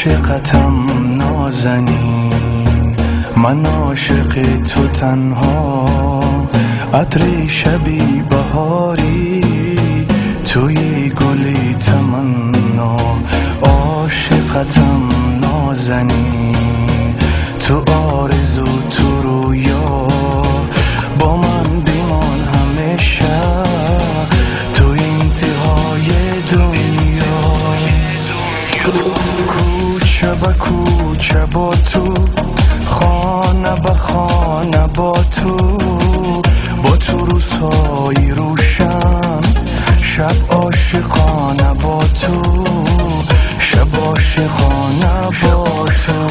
عاشقتم نازنین، من عاشق تو تنها، عطر شبی بهاری توی گلی تمنا. عاشقتم نازنین، تو آرزو تو رویا، با من بیمان همیشه تو انتهای دنیا. کوچه به کوچه با تو، خانه به خانه با تو روزهای روشن، شب عاشقانه با تو، شب عاشقانه با تو.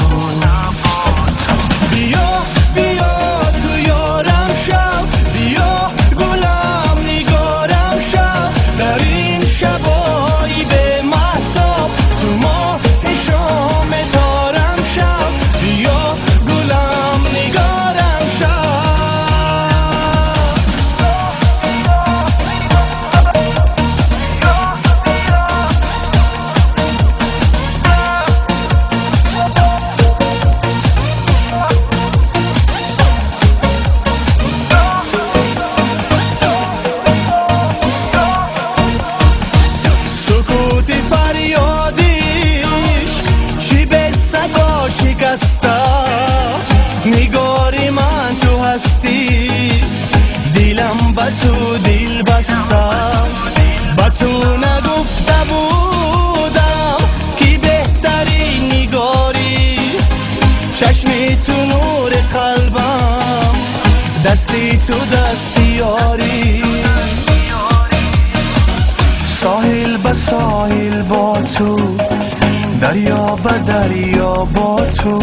بیا بیا تو یارم شب، بیا گلم نگارم شب، در این شبایی به مهتاب تو ماه شام تارم شب، بیا گلم نگارم شب. سکوت فریادیش چی به صدا شکسته، نگاری من تو هستی، دلم به تو دل بسته. به تو نگفته بودم که بهترین نگاری، چشمی تو نور قلبم، دستی تو دستی یاری. ساحل به ساحل با تو، دریا به دریا با تو،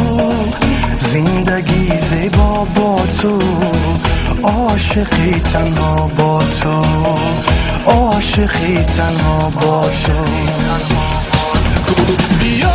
زندگی زیبا با تو، عاشقی تنها با تو، عاشقی تنها با تو. بیا